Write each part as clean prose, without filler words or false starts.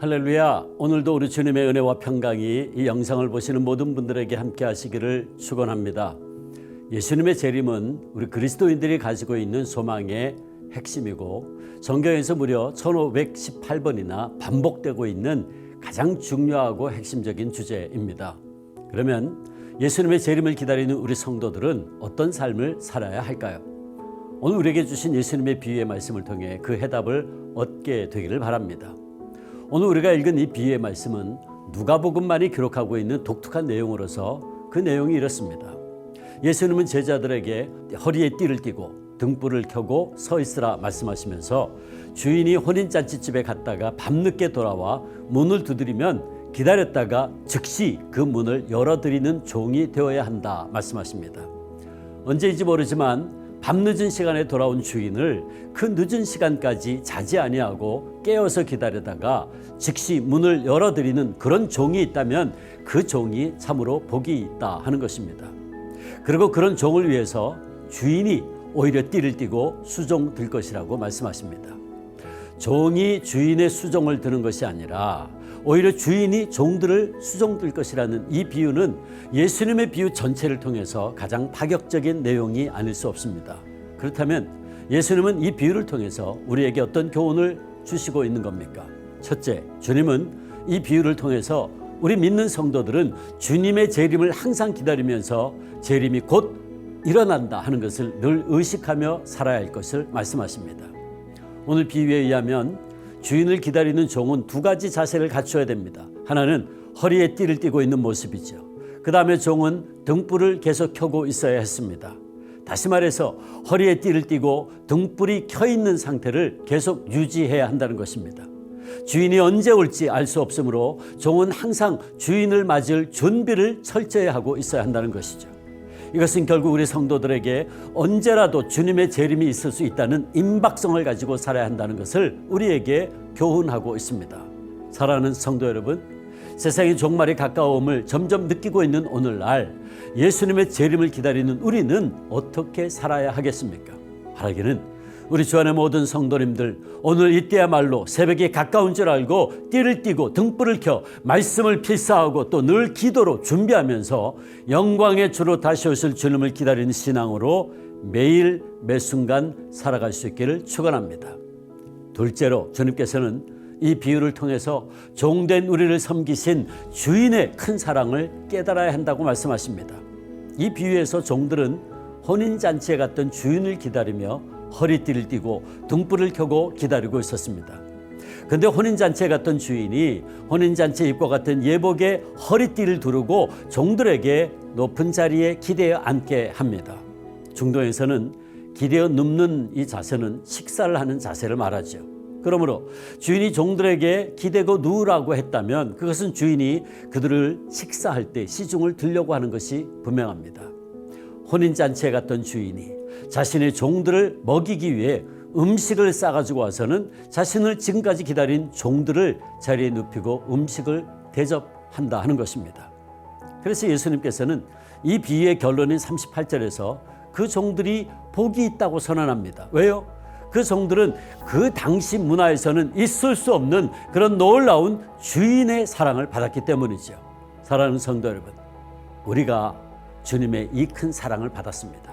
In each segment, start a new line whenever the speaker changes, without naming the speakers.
할렐루야. 오늘도 우리 주님의 은혜와 평강이 이 영상을 보시는 모든 분들에게 함께 하시기를 축원합니다. 예수님의 재림은 우리 그리스도인들이 가지고 있는 소망의 핵심이고 성경에서 무려 1518번이나 반복되고 있는 가장 중요하고 핵심적인 주제입니다. 그러면 예수님의 재림을 기다리는 우리 성도들은 어떤 삶을 살아야 할까요? 오늘 우리에게 주신 예수님의 비유의 말씀을 통해 그 해답을 얻게 되기를 바랍니다. 오늘 우리가 읽은 이 비유의 말씀은 누가복음만이 기록하고 있는 독특한 내용으로서 그 내용이 이렇습니다. 예수님은 제자들에게 허리에 띠를 띠고 등불을 켜고 서 있으라 말씀하시면서 주인이 혼인잔치집에 갔다가 밤늦게 돌아와 문을 두드리면 기다렸다가 즉시 그 문을 열어드리는 종이 되어야 한다 말씀하십니다. 언제인지 모르지만 밤늦은 시간에 돌아온 주인을 그 늦은 시간까지 자지 아니하고 깨어서 기다리다가 즉시 문을 열어드리는 그런 종이 있다면 그 종이 참으로 복이 있다 하는 것입니다. 그리고 그런 종을 위해서 주인이 오히려 띠를 띠고 수종 들 것이라고 말씀하십니다. 종이 주인의 수종을 드는 것이 아니라 오히려 주인이 종들을 수종 들 것이라는 이 비유는 예수님의 비유 전체를 통해서 가장 파격적인 내용이 아닐 수 없습니다. 그렇다면 예수님은 이 비유를 통해서 우리에게 어떤 교훈을 주시고 있는 겁니까? 첫째, 주님은 이 비유를 통해서 우리 믿는 성도들은 주님의 재림을 항상 기다리면서 재림이 곧 일어난다 하는 것을 늘 의식하며 살아야 할 것을 말씀하십니다. 오늘 비유에 의하면 주인을 기다리는 종은 두 가지 자세를 갖춰야 됩니다. 하나는 허리에 띠를 띠고 있는 모습이죠. 그 다음에 종은 등불을 계속 켜고 있어야 했습니다. 다시 말해서 허리에 띠를 띠고 등불이 켜 있는 상태를 계속 유지해야 한다는 것입니다. 주인이 언제 올지 알 수 없으므로 종은 항상 주인을 맞을 준비를 철저히 하고 있어야 한다는 것이죠. 이것은 결국 우리 성도들에게 언제라도 주님의 재림이 있을 수 있다는 임박성을 가지고 살아야 한다는 것을 우리에게 교훈하고 있습니다. 사랑하는 성도 여러분, 세상의 종말이 가까움을 점점 느끼고 있는 오늘날 예수님의 재림을 기다리는 우리는 어떻게 살아야 하겠습니까? 바라기는 우리 주 안의 모든 성도님들, 오늘 이때야말로 새벽이 가까운 줄 알고 띠를 띠고 등불을 켜 말씀을 필사하고 또 늘 기도로 준비하면서 영광의 주로 다시 오실 주님을 기다리는 신앙으로 매일 매순간 살아갈 수 있기를 축원합니다. 둘째로 주님께서는 이 비유를 통해서 종된 우리를 섬기신 주인의 큰 사랑을 깨달아야 한다고 말씀하십니다. 이 비유에서 종들은 혼인잔치에 갔던 주인을 기다리며 허리띠를 띠고 등불을 켜고 기다리고 있었습니다. 그런데 혼인잔치에 갔던 주인이 혼인잔치에 입고 갔던 예복에 허리띠를 두르고 종들에게 높은 자리에 기대어 앉게 합니다. 중동에서는 기대어 눕는 이 자세는 식사를 하는 자세를 말하죠. 그러므로 주인이 종들에게 기대고 누우라고 했다면 그것은 주인이 그들을 식사할 때 시중을 들려고 하는 것이 분명합니다. 혼인잔치에 갔던 주인이 자신의 종들을 먹이기 위해 음식을 싸가지고 와서는 자신을 지금까지 기다린 종들을 자리에 눕히고 음식을 대접한다 하는 것입니다. 그래서 예수님께서는 이 비유의 결론인 38절에서 그 종들이 복이 있다고 선언합니다. 왜요? 그 종들은 그 당시 문화에서는 있을 수 없는 그런 놀라운 주인의 사랑을 받았기 때문이죠. 사랑하는 성도 여러분, 우리가 주님의 이 큰 사랑을 받았습니다.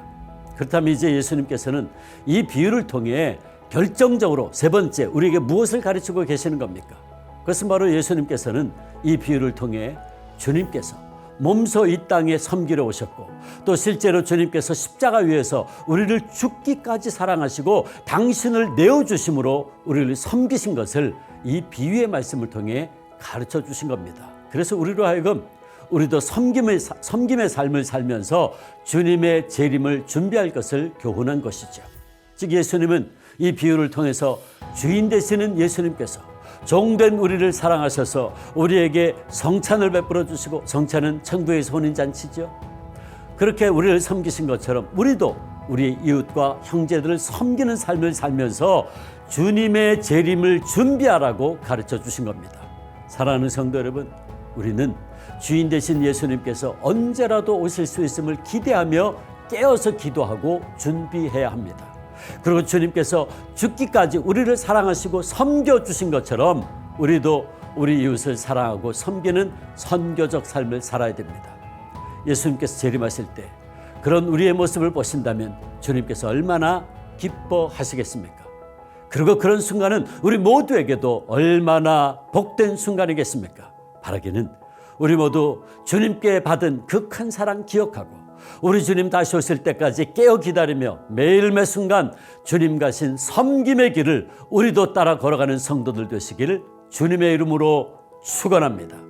그렇다면 이제 예수님께서는 이 비유를 통해 결정적으로 세 번째 우리에게 무엇을 가르치고 계시는 겁니까? 그것은 바로 예수님께서는 이 비유를 통해 주님께서 몸소 이 땅에 섬기러 오셨고 또 실제로 주님께서 십자가 위에서 우리를 죽기까지 사랑하시고 당신을 내어주심으로 우리를 섬기신 것을 이 비유의 말씀을 통해 가르쳐 주신 겁니다. 그래서 우리로 하여금 우리도 섬김의 삶을 살면서 주님의 재림을 준비할 것을 교훈한 것이죠. 즉 예수님은 이 비유를 통해서 주인 되시는 예수님께서 종된 우리를 사랑하셔서 우리에게 성찬을 베풀어 주시고 성찬은 천국에서 혼인잔치죠. 그렇게 우리를 섬기신 것처럼 우리도 우리 이웃과 형제들을 섬기는 삶을 살면서 주님의 재림을 준비하라고 가르쳐 주신 겁니다. 사랑하는 성도 여러분, 우리는 주인 되신 예수님께서 언제라도 오실 수 있음을 기대하며 깨어서 기도하고 준비해야 합니다. 그리고 주님께서 죽기까지 우리를 사랑하시고 섬겨주신 것처럼 우리도 우리 이웃을 사랑하고 섬기는 선교적 삶을 살아야 됩니다. 예수님께서 재림하실 때 그런 우리의 모습을 보신다면 주님께서 얼마나 기뻐하시겠습니까? 그리고 그런 순간은 우리 모두에게도 얼마나 복된 순간이겠습니까? 바라기는 우리 모두 주님께 받은 그 큰 사랑 기억하고 우리 주님 다시 오실 때까지 깨어 기다리며 매일 매 순간 주님 가신 섬김의 길을 우리도 따라 걸어가는 성도들 되시기를 주님의 이름으로 축원합니다.